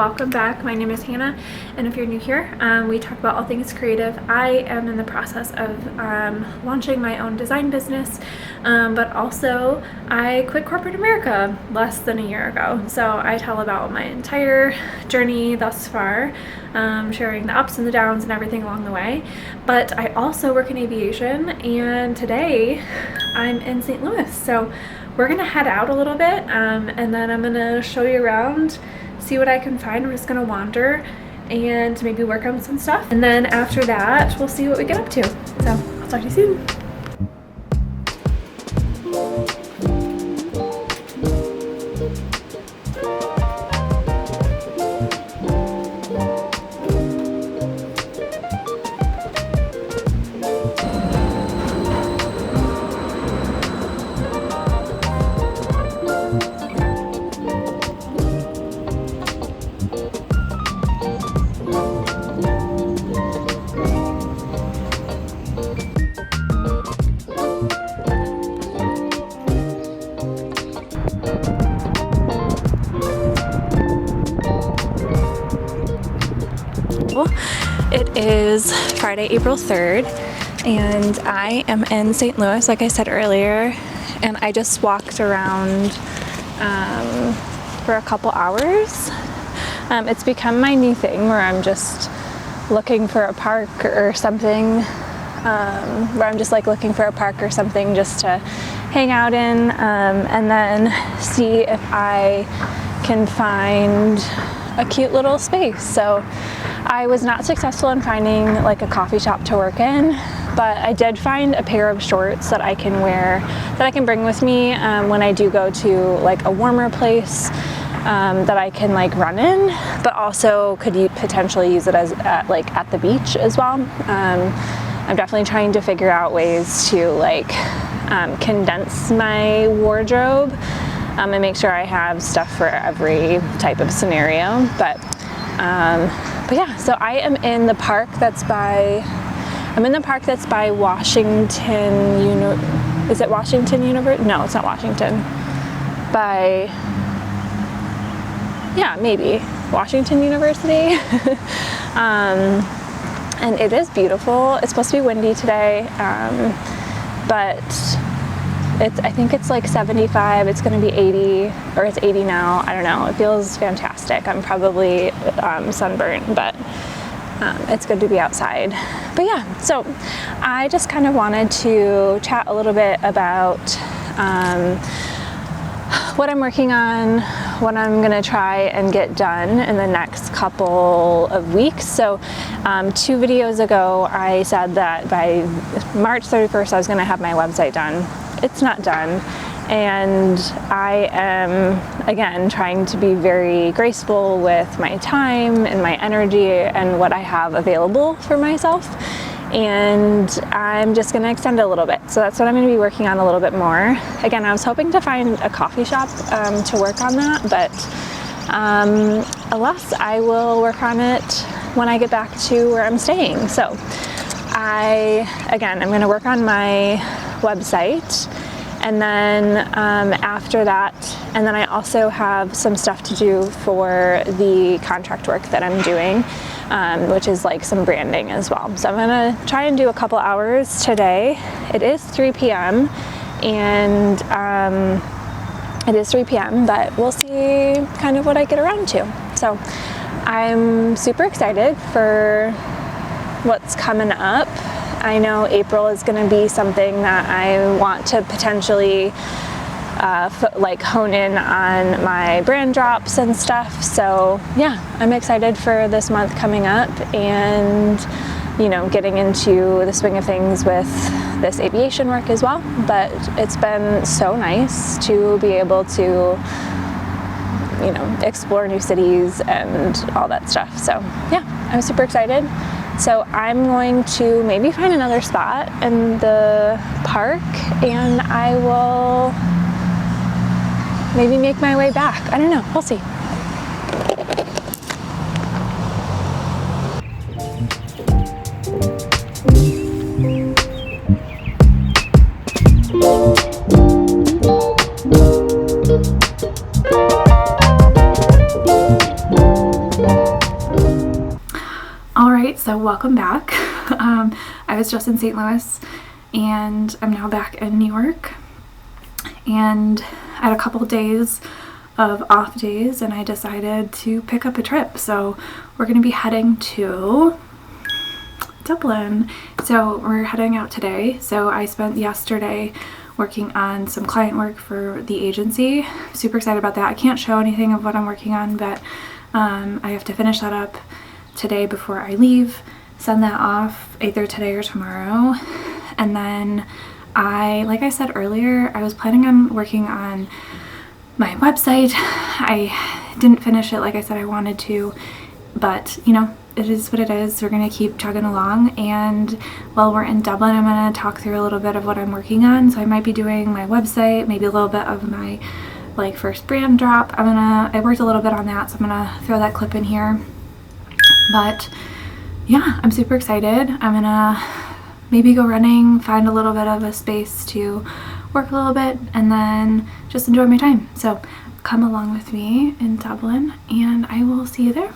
welcome back. My name is Hannah, and if you're new here, we talk about all things creative. I am in the process of launching my own design business, but also I quit corporate America less than a year ago. So I tell about my entire journey thus far, sharing the ups and the downs and everything along the way. But I also work in aviation, and today I'm in St. Louis. So we're gonna head out a little bit, and then I'm gonna show you around, see what I can find. We're just gonna wander and maybe work on some stuff. And then after that, we'll see what we get up to. So I'll talk to you soon. It is Friday, April 3rd, and I am in St. Louis, like I said earlier, and I just walked around for a couple hours. It's become my new thing where I'm just looking for a park or something, just to hang out in, and then see if I can find a cute little space. So I was not successful in finding like a coffee shop to work in, but I did find a pair of shorts that I can wear, that I can bring with me when I do go to like a warmer place that I can like run in, but also could potentially use it as at the beach as well. I'm definitely trying to figure out ways to like condense my wardrobe and make sure I have stuff for every type of scenario. But yeah, so I am in the park that's by Washington, is it Washington University? No, it's not Washington. Yeah, maybe Washington University. And it is beautiful. It's supposed to be windy today, but I think it's like 75, it's gonna be 80, or it's 80 now, I don't know. It feels fantastic. I'm probably sunburned, but it's good to be outside. But yeah, so I just kind of wanted to chat a little bit about what I'm working on, what I'm gonna try and get done in the next couple of weeks. So 2 videos ago, I said that by March 31st, I was gonna have my website done. It's not done, and I am again trying to be very graceful with my time and my energy and what I have available for myself, and I'm just going to extend it a little bit. So that's what I'm going to be working on a little bit more. Again, I was hoping to find a coffee shop to work on that, but alas, I will work on it when I get back to where I'm staying. So I'm going to work on my website, and then after that, and then I also have some stuff to do for the contract work that I'm doing, which is like some branding as well. So I'm gonna try and do a couple hours today. It is 3 p.m. and but we'll see kind of what I get around to. So I'm super excited for what's coming up. I know April is going to be something that I want to potentially hone in on my brand drops and stuff. So yeah, I'm excited for this month coming up and, getting into the swing of things with this aviation work as well. But it's been so nice to be able to, explore new cities and all that stuff. So yeah, I'm super excited. So I'm going to maybe find another spot in the park, and I will maybe make my way back. I don't know, we'll see. So welcome back. I was just in St. Louis and I'm now back in New York, and I had a couple days of off days and I decided to pick up a trip. So we're going to be heading to Dublin. So we're heading out today. So I spent yesterday working on some client work for the agency. Super excited about that. I can't show anything of what I'm working on, but I have to finish that up today before I leave, send that off either today or tomorrow. And then like I said earlier, I was planning on working on my website. I didn't finish it like I said I wanted to, but you know, it is what it is. We're gonna keep chugging along, and while we're in Dublin, I'm gonna talk through a little bit of what I'm working on. So I might be doing my website, maybe a little bit of my like first brand drop. I worked a little bit on that, so I'm gonna throw that clip in here. But yeah, I'm super excited. I'm gonna maybe go running, find a little bit of a space to work a little bit, and then just enjoy my time. So come along with me in Dublin, and I will see you there.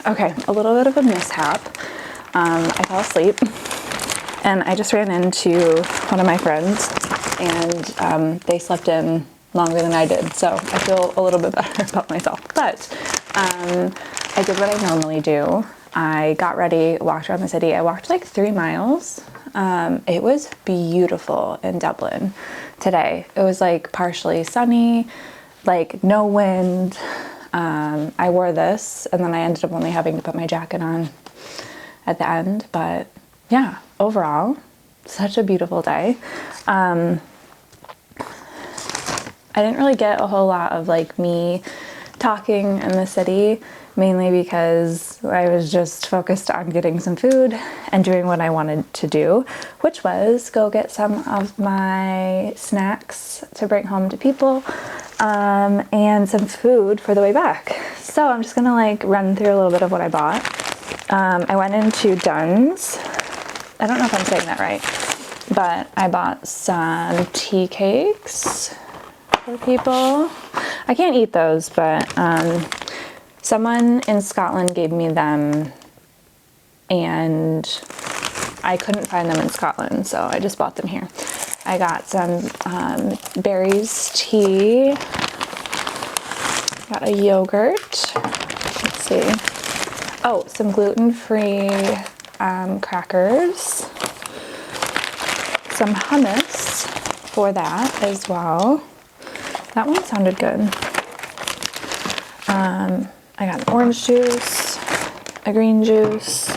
Okay, a little bit of a mishap. I fell asleep and I just ran into one of my friends, and they slept in longer than I did, so I feel a little bit better about myself. But I did what I normally do. I got ready, walked around the city. I walked like 3 miles. It was beautiful in Dublin today. It was like partially sunny, like no wind. I wore this and then I ended up only having to put my jacket on at the end, but yeah, overall, such a beautiful day. I didn't really get a whole lot of like me talking in the city, mainly because I was just focused on getting some food and doing what I wanted to do, which was go get some of my snacks to bring home to people, and some food for the way back. So I'm just gonna like run through a little bit of what I bought. I went into Dunn's. I don't know if I'm saying that right, but I bought some tea cakes for people. I can't eat those, but someone in Scotland gave me them and I couldn't find them in Scotland, so I just bought them here. I got some berries tea, got a yogurt, let's see, oh, some gluten-free crackers, some hummus for that as well. That one sounded good. I got an orange juice, a green juice.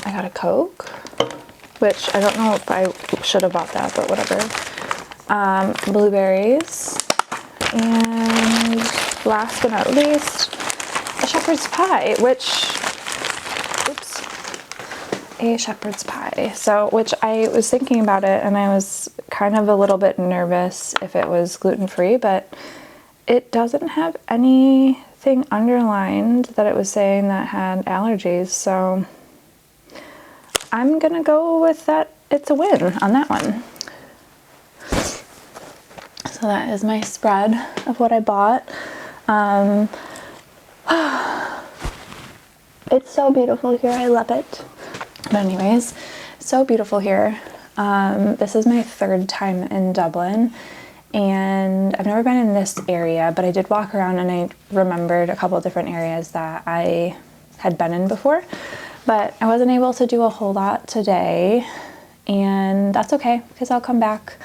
I got a Coke, which I don't know if I should have bought that, but whatever. Blueberries, and last but not least, a shepherd's pie, a shepherd's pie. So, which I was thinking about it, and I was kind of a little bit nervous if it was gluten-free, but it doesn't have anything underlined that it was saying that had allergies, so I'm gonna go with that. It's a win on that one. So that is my spread of what I bought. It's so beautiful here. I love it. But anyways, so beautiful here. This is my 3rd time in Dublin, and I've never been in this area, but I did walk around and I remembered a couple of different areas that I had been in before, but I wasn't able to do a whole lot today, and that's okay because I'll come back.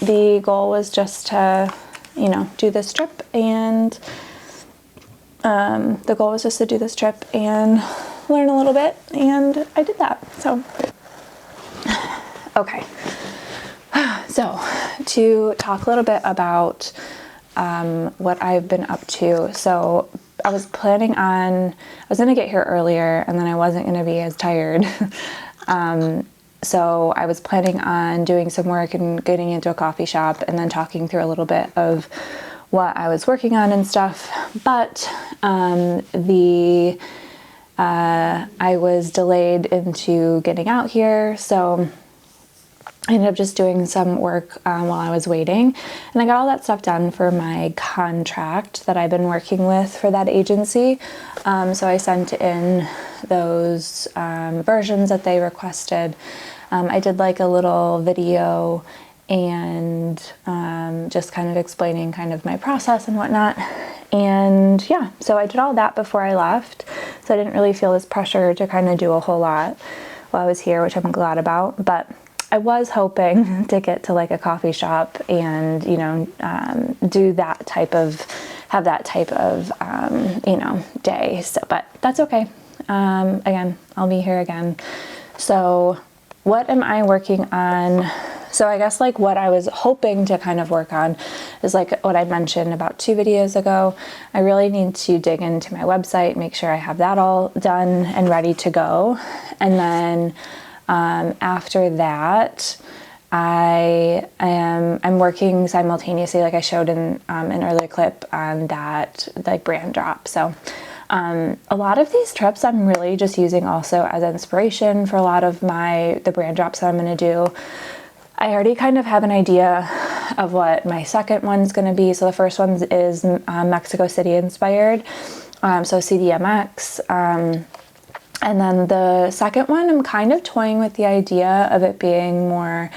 The goal was just to, you know, do this trip and The goal was just to do this trip and learn a little bit, and I did that. So, okay. So to talk a little bit about what I've been up to. So I was planning on, I was going to get here earlier, and then I wasn't going to be as tired. So I was planning on doing some work and getting into a coffee shop and then talking through a little bit of what I was working on and stuff. But I was delayed into getting out here. So I ended up just doing some work while I was waiting, and I got all that stuff done for my contract that I've been working with for that agency. So I sent in those versions that they requested. I did like a little video and just kind of explaining kind of my process and whatnot. And yeah, so I did all that before I left. So I didn't really feel this pressure to kind of do a whole lot while I was here, which I'm glad about. But I was hoping to get to like a coffee shop and, you know, do that type of, have that type of, you know, day. So, but that's okay. Again, I'll be here again. So what am I working on? So I guess like what I was hoping to kind of work on is like what I mentioned about 2 videos ago. I really need to dig into my website, make sure I have that all done and ready to go. And then after that, I'm working simultaneously, like I showed in an earlier clip, on that like brand drop. So a lot of these trips I'm really just using also as inspiration for a lot of the brand drops that I'm going to do. I already kind of have an idea of what my second one's going to be. So the first one is Mexico City inspired, so CDMX. And then the second one, I'm kind of toying with the idea of it being more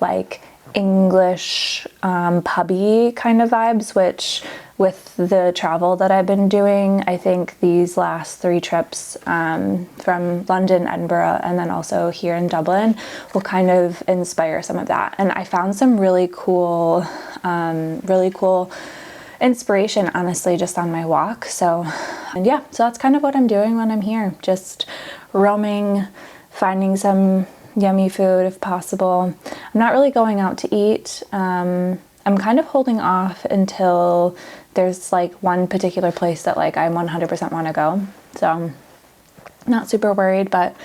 like English pubby kind of vibes, which with the travel that I've been doing, I think these last 3 trips from London, Edinburgh, and then also here in Dublin will kind of inspire some of that. And I found some really cool inspiration, honestly, just on my walk. So, and yeah, so that's kind of what I'm doing when I'm here, just roaming, finding some yummy food if possible. I'm not really going out to eat. I'm kind of holding off until there's like one particular place that like I 100% want to go. So I'm not super worried, but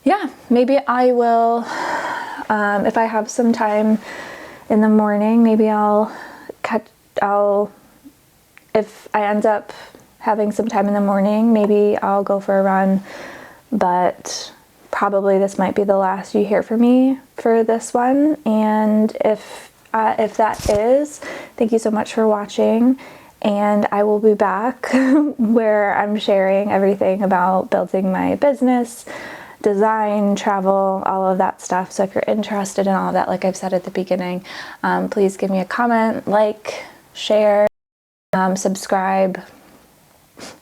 yeah, maybe I will, if I have some time in the morning, maybe if I end up having some time in the morning, maybe I'll go for a run, but probably this might be the last you hear from me for this one. And if that is, thank you so much for watching, and I will be back where I'm sharing everything about building my business, design, travel, all of that stuff. So if you're interested in all of that, like I've said at the beginning, please give me a comment, like, share, subscribe.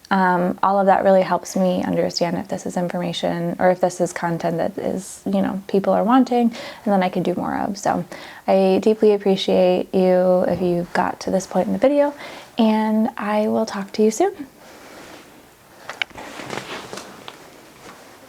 All of that really helps me understand if this is information or if this is content that is, you know, people are wanting, and then I can do more of. So I deeply appreciate you if you got to this point in the video, and I will talk to you soon.